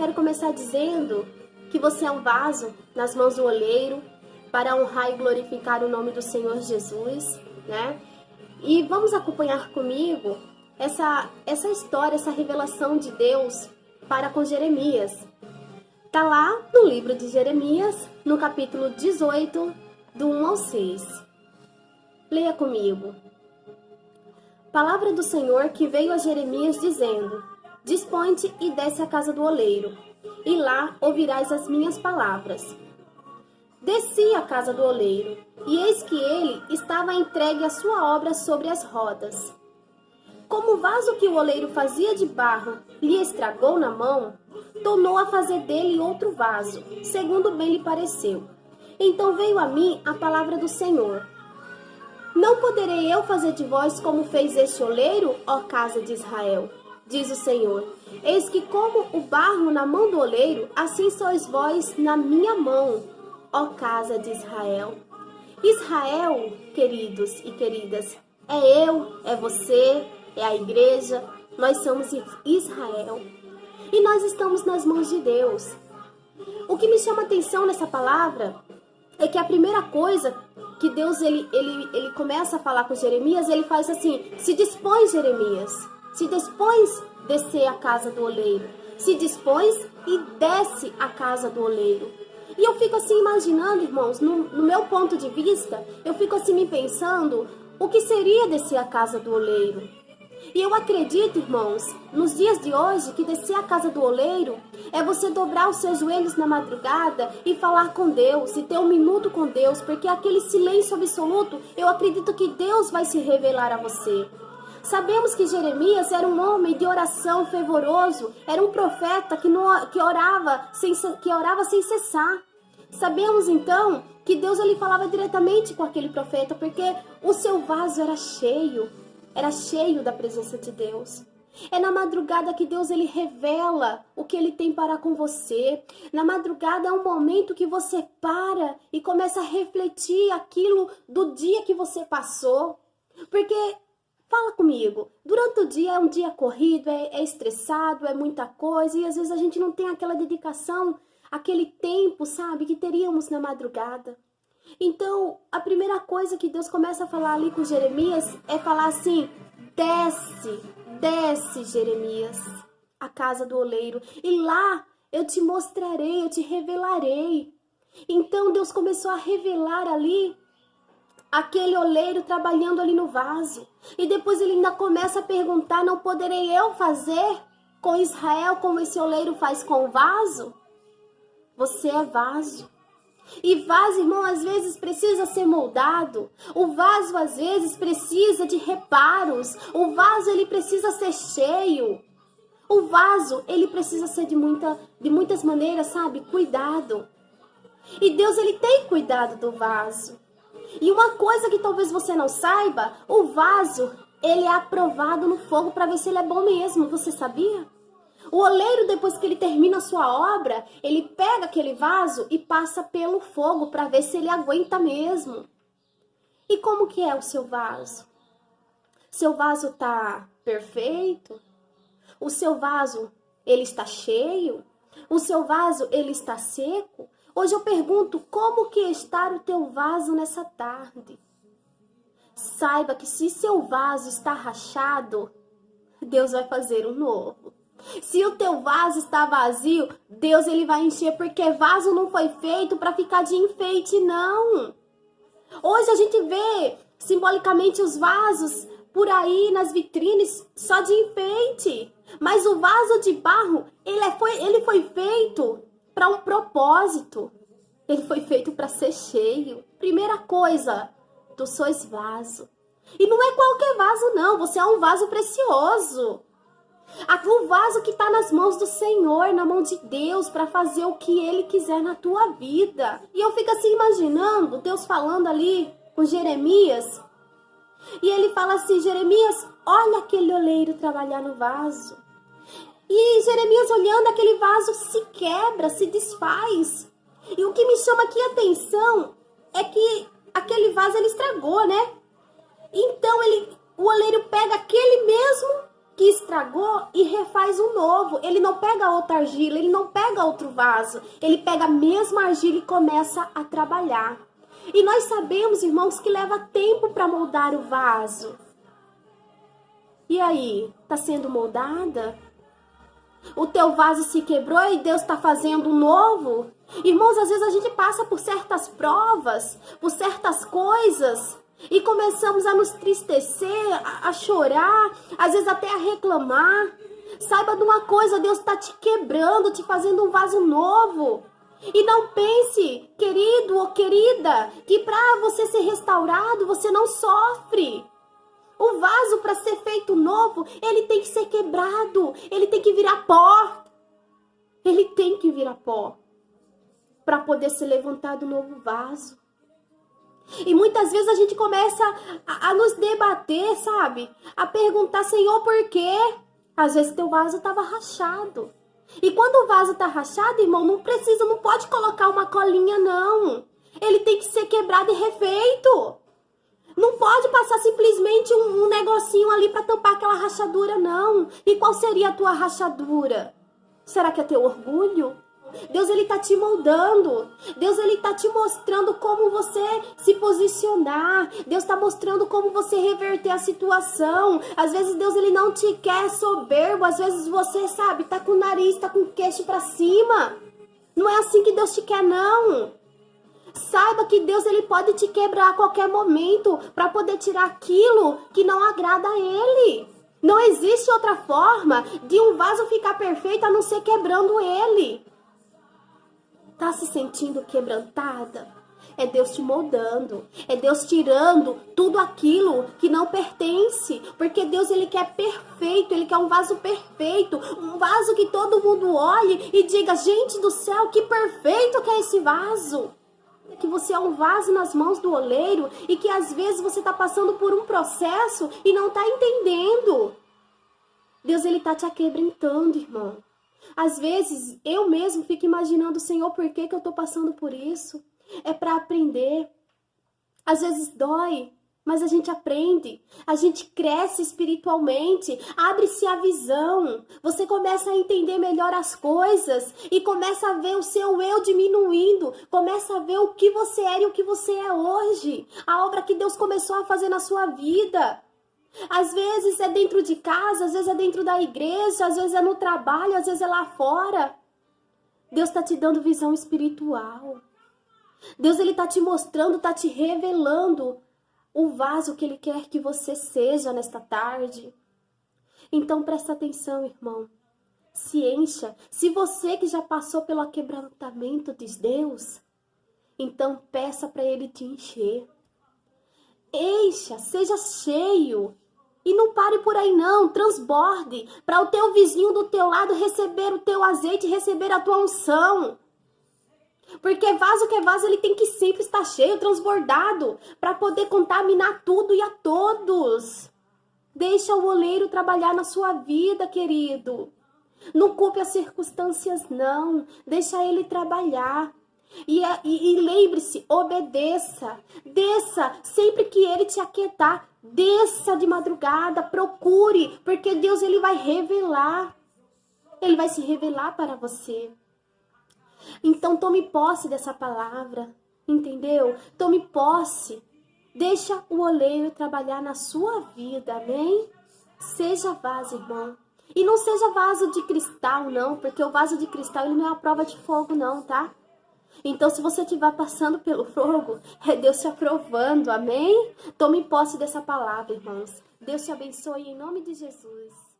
quero começar dizendo que você é um vaso nas mãos do oleiro para honrar e glorificar o nome do Senhor Jesus, né? E vamos acompanhar comigo essa história, essa revelação de Deus para com Jeremias. Tá lá no livro de Jeremias, no capítulo 18, do 1 ao 6. Leia comigo. Palavra do Senhor que veio a Jeremias dizendo: Dispõe-te e desce à casa do oleiro, e lá ouvirás as minhas palavras. Desci à casa do oleiro, e eis que ele estava entregue à sua obra sobre as rodas. Como o vaso que o oleiro fazia de barro lhe estragou na mão, tornou a fazer dele outro vaso, segundo bem lhe pareceu. Então veio a mim a palavra do Senhor. Não poderei eu fazer de vós como fez este oleiro, ó casa de Israel? Diz o Senhor. Eis que como o barro na mão do oleiro, assim sois vós na minha mão, ó casa de Israel. Israel, queridos e queridas, é eu, é você, é a igreja, nós somos Israel. E nós estamos nas mãos de Deus. O que me chama a atenção nessa palavra é que a primeira coisa que Deus ele começa a falar com Jeremias, ele faz assim: se dispõe, Jeremias, se dispões descer a casa do oleiro, se dispões e desce a casa do oleiro. E eu fico assim imaginando, irmãos, no meu ponto de vista, eu fico assim me pensando o que seria descer a casa do oleiro. E eu acredito, irmãos, nos dias de hoje, que descer a casa do oleiro é você dobrar os seus joelhos na madrugada e falar com Deus, e ter um minuto com Deus, porque aquele silêncio absoluto, eu acredito que Deus vai se revelar a você. Sabemos que Jeremias era um homem de oração fervoroso, era um profeta que orava sem cessar. Sabemos então que Deus ele falava diretamente com aquele profeta, porque o seu vaso era cheio da presença de Deus. É na madrugada que Deus ele revela o que ele tem para com você. Na madrugada é um momento que você para e começa a refletir aquilo do dia que você passou. Porque, fala comigo, durante o dia é um dia corrido, é estressado, é muita coisa, e às vezes a gente não tem aquela dedicação, aquele tempo, sabe, que teríamos na madrugada. Então, a primeira coisa que Deus começa a falar ali com Jeremias é falar assim: desce, Jeremias, a casa do oleiro, e lá eu te mostrarei, eu te revelarei. Então, Deus começou a revelar ali aquele oleiro trabalhando ali no vaso. E depois ele ainda começa a perguntar: não poderei eu fazer com Israel como esse oleiro faz com o vaso? Você é vaso. E vaso, irmão, às vezes precisa ser moldado. O vaso, às vezes, precisa de reparos. O vaso, ele precisa ser cheio. O vaso, ele precisa ser de muitas maneiras, sabe? Cuidado. E Deus, ele tem cuidado do vaso. E uma coisa que talvez você não saiba, o vaso, ele é aprovado no fogo para ver se ele é bom mesmo. Você sabia? O oleiro, depois que ele termina a sua obra, ele pega aquele vaso e passa pelo fogo para ver se ele aguenta mesmo. E como que é o seu vaso? Seu vaso está perfeito? O seu vaso, ele está cheio? O seu vaso, ele está seco? Hoje eu pergunto, como que está o teu vaso nessa tarde? Saiba que se seu vaso está rachado, Deus vai fazer um novo. Se o teu vaso está vazio, Deus ele vai encher, porque vaso não foi feito para ficar de enfeite, não. Hoje a gente vê simbolicamente os vasos por aí nas vitrines só de enfeite. Mas o vaso de barro, ele foi feito para um propósito. Ele foi feito para ser cheio. Primeira coisa, tu sois vaso. E não é qualquer vaso, não. Você é um vaso precioso. O vaso que está nas mãos do Senhor, na mão de Deus, para fazer o que Ele quiser na tua vida. E eu fico assim imaginando Deus falando ali com Jeremias. E ele fala assim: Jeremias, olha aquele oleiro trabalhar no vaso. E Jeremias olhando, aquele vaso se quebra, se desfaz. E o que me chama aqui a atenção é que aquele vaso ele estragou, né? Então o oleiro pega aquele mesmo que estragou e refaz um novo. Ele não pega outra argila, ele não pega outro vaso. Ele pega a mesma argila e começa a trabalhar. E nós sabemos, irmãos, que leva tempo para moldar o vaso. E aí, está sendo moldada? O teu vaso se quebrou e Deus está fazendo um novo? Irmãos, às vezes a gente passa por certas provas, por certas coisas, e começamos a nos tristecer, a chorar, às vezes até a reclamar. Saiba de uma coisa, Deus está te quebrando, te fazendo um vaso novo. E não pense, querido ou querida, que para você ser restaurado, você não sofre. O vaso, para ser feito novo, ele tem que ser quebrado, ele tem que virar pó. Ele tem que virar pó para poder ser levantado um novo vaso. E muitas vezes a gente começa a nos debater, sabe? A perguntar, Senhor, por quê? Às vezes teu vaso estava rachado. E quando o vaso está rachado, irmão, não pode colocar uma colinha, não. Ele tem que ser quebrado e refeito. Não pode passar simplesmente um negocinho ali para tampar aquela rachadura, não. E qual seria a tua rachadura? Será que é teu orgulho? Deus, ele tá te moldando. Deus, ele tá te mostrando como você se posicionar. Deus tá mostrando como você reverter a situação. Às vezes Deus, ele não te quer soberbo. Às vezes você, sabe, tá com o nariz, tá com o queixo pra cima. Não é assim que Deus te quer, não. Saiba que Deus, ele pode te quebrar a qualquer momento para poder tirar aquilo que não agrada a ele. Não existe outra forma de um vaso ficar perfeito a não ser quebrando ele. Tá se sentindo quebrantada? É Deus te moldando. É Deus tirando tudo aquilo que não pertence. Porque Deus, ele quer perfeito. Ele quer um vaso perfeito. Um vaso que todo mundo olhe e diga, gente do céu, que perfeito que é esse vaso. Que você é um vaso nas mãos do oleiro e que às vezes você está passando por um processo e não está entendendo. Deus, ele está te aquebrantando, irmão. Às vezes eu mesmo fico imaginando, Senhor, por que eu estou passando por isso? É para aprender. Às vezes dói, mas a gente aprende. A gente cresce espiritualmente. Abre-se a visão. Você começa a entender melhor as coisas e começa a ver o seu eu diminuindo. Começa a ver o que você era e o que você é hoje. A obra que Deus começou a fazer na sua vida. Às vezes é dentro de casa, às vezes é dentro da igreja, às vezes é no trabalho, às vezes é lá fora. Deus está te dando visão espiritual. Deus, ele está te mostrando, está te revelando o vaso que ele quer que você seja nesta tarde. Então presta atenção, irmão. Se encha. Se você que já passou pelo quebrantamento de Deus, então peça para ele te encher. Encha, seja cheio. E não pare por aí não, transborde. Para o teu vizinho do teu lado receber o teu azeite, receber a tua unção. Porque vaso que é vaso, ele tem que sempre estar cheio, transbordado, para poder contaminar tudo e a todos. Deixa o oleiro trabalhar na sua vida, querido. Não culpe as circunstâncias, não. Deixa ele trabalhar. E lembre-se, obedeça. Desça, sempre que ele te aquietar, desça de madrugada, procure, porque Deus, ele vai revelar. Ele vai se revelar para você. Então tome posse dessa palavra, entendeu? Tome posse. Deixa o oleiro trabalhar na sua vida, amém? Seja vaso, irmão. E não seja vaso de cristal, não, porque o vaso de cristal, ele não é a prova de fogo, não, tá? Então, se você estiver passando pelo fogo, é Deus te aprovando, amém? Tome posse dessa palavra, irmãos. Deus te abençoe em nome de Jesus.